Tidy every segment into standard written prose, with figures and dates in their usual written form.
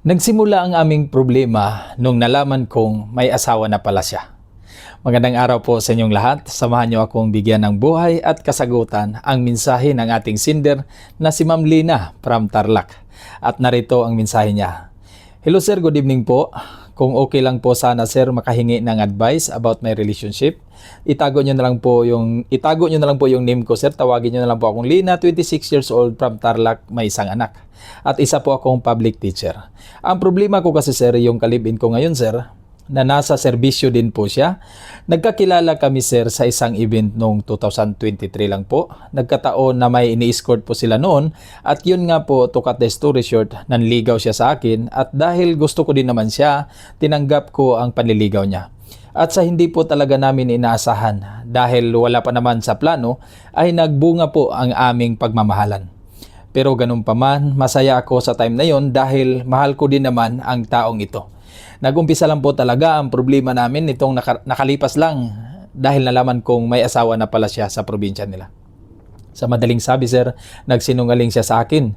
Nagsimula ang aming problema nung nalaman kong may asawa na pala siya. Magandang araw po sa inyong lahat. Samahan niyo akong bigyan ng buhay at kasagutan ang mensahe ng ating sender na si Ma'am Lina from Tarlac. At narito ang mensahe niya. Hello sir, good evening po. Kung okay lang po sana sir makahingi ng advice about my relationship. Itago niyo na lang po yung name ko sir. Tawagin niyo na lang po akong Lina, 26 years old from Tarlac, may isang anak. At isa po akong public teacher. Ang problema ko kasi sir, yung kalibin ko ngayon sir, na nasa serbisyo din po siya. Nagkakilala kami sir sa isang event noong 2023 lang po. Nagkataon na may ini-escort po sila noon at yun nga po, to cut the story short, nanligaw siya sa akin at dahil gusto ko din naman siya, tinanggap ko ang panliligaw niya. At sa hindi po talaga namin inaasahan dahil wala pa naman sa plano ay nagbunga po ang aming pagmamahalan. Pero ganun pa man, masaya ako sa time na yon dahil mahal ko din naman ang taong ito. Nag-umpisa lang po talaga ang problema namin nitong nakalipas lang dahil nalaman kong may asawa na pala siya sa probinsya nila. Sa madaling sabi sir, nagsinungaling siya sa akin.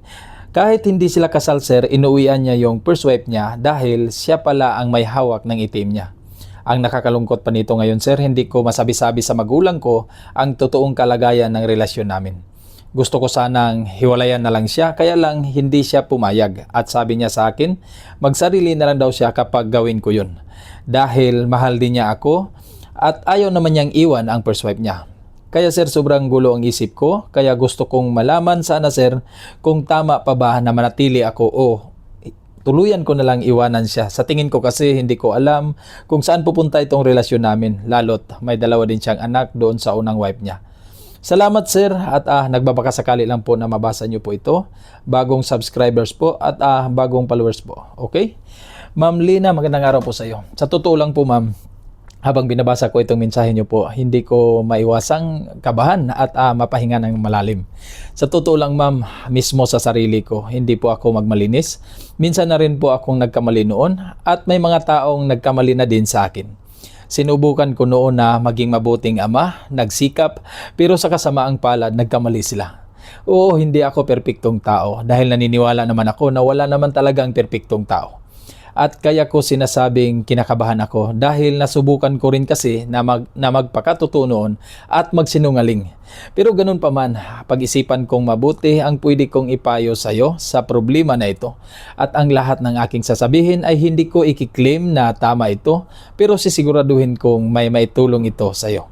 Kahit hindi sila kasal sir, inuwian niya yung first wife niya dahil siya pala ang may hawak ng itim niya. Ang nakakalungkot pa nito ngayon sir, hindi ko masabi-sabi sa magulang ko ang totoong kalagayan ng relasyon namin. Gusto ko sanang hiwalayan na lang siya, kaya lang hindi siya pumayag. At sabi niya sa akin, magsarili na lang daw siya kapag gawin ko yun. Dahil mahal din niya ako at ayaw naman niyang iwan ang first wife niya. Kaya sir, sobrang gulo ang isip ko, kaya gusto kong malaman sana sir kung tama pa ba na manatili ako o tuluyan ko na lang iwanan siya. Sa tingin ko kasi hindi ko alam kung saan pupunta itong relasyon namin, lalo't may dalawa din siyang anak doon sa unang wife niya. Salamat sir at nagbabakasakali lang po na mabasa nyo po ito. Bagong subscribers po at bagong followers po. Okay? Ma'am Lina, magandang araw po sa iyo. Sa totoo lang po ma'am, habang binabasa ko itong mensahe nyo po, hindi ko maiwasang kabahan at mapahinga ng malalim. Sa totoo lang ma'am, mismo sa sarili ko, hindi po ako magmalinis. Minsan na rin po akong nagkamali noon at may mga taong nagkamali na din sa akin. Sinubukan ko noon na maging mabuting ama, nagsikap, pero sa kasamaang palad, nagkamali sila. Oo, hindi ako perpektong tao dahil naniniwala naman ako na wala naman talagang perpektong tao. At kaya ko sinasabing kinakabahan ako dahil nasubukan ko rin kasi na magpakatotoo noon at magsinungaling. Pero ganun pa man, pag-isipan kong mabuti ang pwede kong ipayo sa iyo sa problema na ito. At ang lahat ng aking sasabihin ay hindi ko ikiklaim na tama ito, pero sisiguraduhin kong may maitulong ito sa iyo.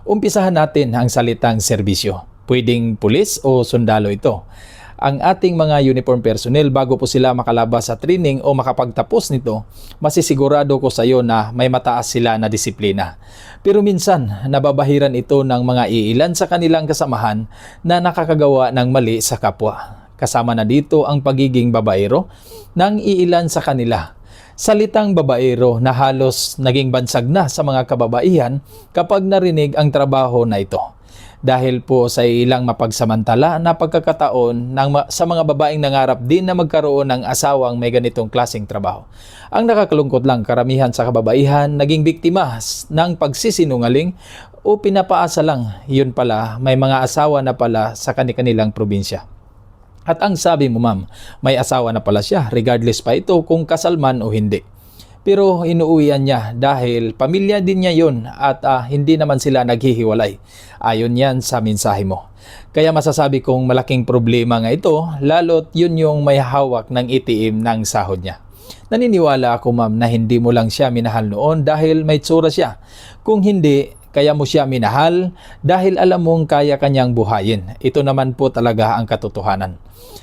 Umpisahan natin ang salitang serbisyo. Pwedeng pulis o sundalo ito. Ang ating mga uniform personnel bago po sila makalabas sa training o makapagtapos nito, masisigurado ko sa iyo na may mataas sila na disiplina. Pero minsan, nababahiran ito ng mga iilan sa kanilang kasamahan na nakakagawa ng mali sa kapwa. Kasama na dito ang pagiging babaero ng iilan sa kanila. Salitang babaero na halos naging bansag na sa mga kababaihan kapag narinig ang trabaho na ito. Dahil po sa ilang mapagsamantala na pagkakataon sa mga babaeng nangarap din na magkaroon ng asawang may ganitong klaseng trabaho. Ang nakakalungkot lang, karamihan sa kababaihan naging biktima ng pagsisinungaling o pinapaasa lang. Yun pala, may mga asawa na pala sa kanilang probinsya. At ang sabi mo ma'am, may asawa na pala siya, regardless pa ito kung kasal man o hindi. Pero inuuwian niya dahil pamilya din niya yun at hindi naman sila naghihiwalay. Ayon yan sa mensahe mo. Kaya masasabi kong malaking problema nga ito, lalo't yun yung may hawak ng itiim ng sahod niya. Naniniwala ako ma'am na hindi mo lang siya minahal noon dahil may tsura siya. Kung hindi, kaya mo siya minahal dahil alam mong kaya kanyang buhayin. Ito naman po talaga ang katotohanan.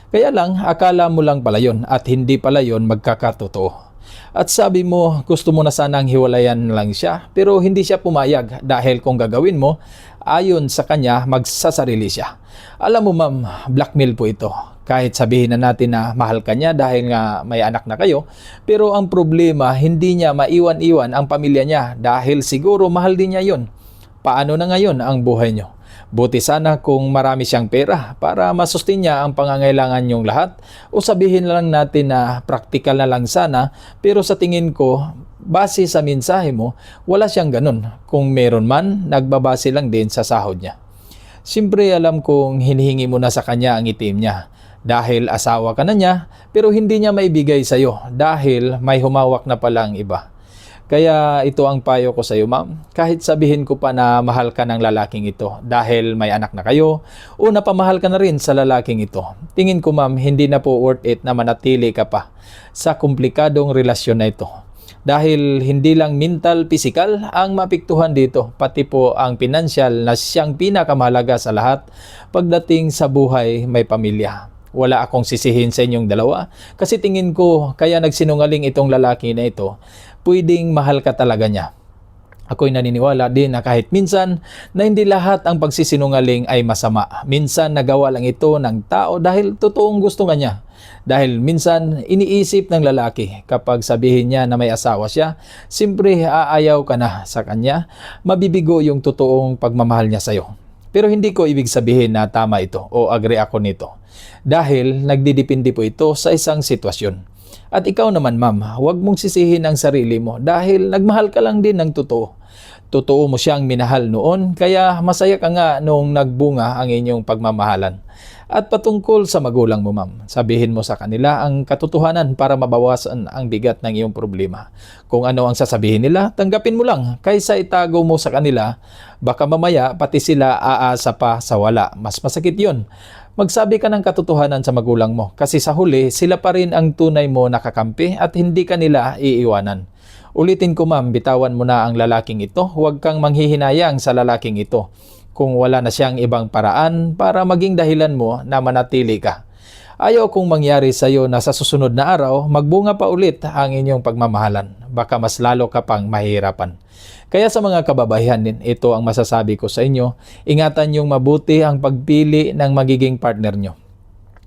Kaya lang, akala mo lang pala yun at hindi pala yun magkakatotoo. At sabi mo, gusto mo na sanang hiwalayan lang siya, pero hindi siya pumayag dahil kung gagawin mo, ayon sa kanya, magsasarili siya. Alam mo ma'am, blackmail po ito. Kahit sabihin na natin na mahal ka niya dahil nga may anak na kayo, pero ang problema, hindi niya maiwan-iwan ang pamilya niya dahil siguro mahal din niya yun. Paano na ngayon ang buhay niyo? Buti sana kung marami siyang pera para masustain niya ang pangangailangan niyong lahat o sabihin lang natin na practical na lang sana pero sa tingin ko, base sa mensahe mo, wala siyang ganun. Kung meron man, nagbabase lang din sa sahod niya. Siyempre alam kong hinihingi mo na sa kanya ang itim niya dahil asawa ka na niya pero hindi niya maibigay sa iyo dahil may humawak na palang iba. Kaya ito ang payo ko sa iyo, ma'am. Kahit sabihin ko pa na mahal ka ng lalaking ito dahil may anak na kayo o napamahal ka na rin sa lalaking ito, tingin ko, ma'am, hindi na po worth it na manatili ka pa sa komplikadong relasyon na ito. Dahil hindi lang mental, physical ang mapiktuhan dito, pati po ang financial na siyang pinakamahalaga sa lahat pagdating sa buhay may pamilya. Wala akong sisihin sa inyong dalawa kasi tingin ko kaya nagsinungaling itong lalaki na ito, pwedeng mahal ka talaga niya. Ako'y naniniwala din na kahit minsan na hindi lahat ang pagsisinungaling ay masama. Minsan nagawa lang ito ng tao dahil totoong gusto nga niya. Dahil minsan iniisip ng lalaki kapag sabihin niya na may asawa siya, siyempre aayaw ka na sa kanya, mabibigo yung totoong pagmamahal niya sa iyo. Pero hindi ko ibig sabihin na tama ito o agree ako nito. Dahil nagdidepende po ito sa isang sitwasyon. At ikaw naman, ma'am, huwag mong sisihin ang sarili mo dahil nagmahal ka lang din ng totoo. Totoo mo siyang minahal noon, kaya masaya ka nga noong nagbunga ang inyong pagmamahalan. At patungkol sa magulang mo, ma'am, sabihin mo sa kanila ang katotohanan para mabawasan ang bigat ng iyong problema. Kung ano ang sasabihin nila, tanggapin mo lang kaysa itago mo sa kanila. Baka mamaya pati sila aasa pa sa wala. Mas masakit yun. Magsabi ka ng katotohanan sa magulang mo kasi sa huli sila pa rin ang tunay mo nakakampi at hindi ka nila iiwanan. Ulitin ko, ma'am, bitawan mo na ang lalaking ito. Huwag kang manghihinayang sa lalaking ito kung wala na siyang ibang paraan para maging dahilan mo na manatili ka. Ayaw kong mangyari sa iyo na sa susunod na araw magbunga pa ulit ang inyong pagmamahalan. Baka mas lalo ka pang mahirapan. Kaya sa mga kababaihan din, ito ang masasabi ko sa inyo, ingatan niyong mabuti ang pagpili ng magiging partner niyo.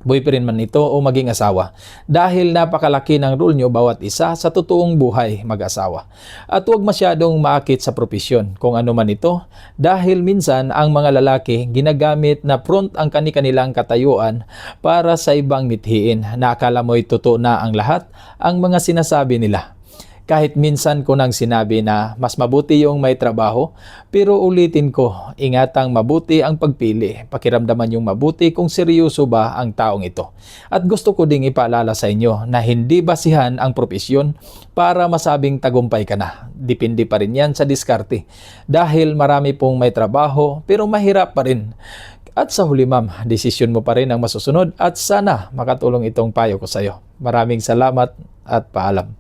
Boyfriend man ito o maging asawa. Dahil napakalaki ng role nyo bawat isa sa totoong buhay mag-asawa. At huwag masyadong maakit sa propesyon kung ano man ito. Dahil minsan ang mga lalaki ginagamit na front ang kani-kanilang katayuan para sa ibang mithiin. Nakala mo'y totoo na ang lahat ang mga sinasabi nila. Kahit minsan ko nang sinabi na mas mabuti yung may trabaho, pero ulitin ko, ingatang mabuti ang pagpili. Pakiramdaman yung mabuti kung seryoso ba ang taong ito. At gusto ko ding ipaalala sa inyo na hindi basihan ang propesyon para masabing tagumpay ka na. Depende pa rin yan sa diskarte. Dahil marami pong may trabaho pero mahirap pa rin. At sa huli, ma'am, desisyon mo pa rin ang masusunod at sana makatulong itong payo ko sa iyo. Maraming salamat at paalam.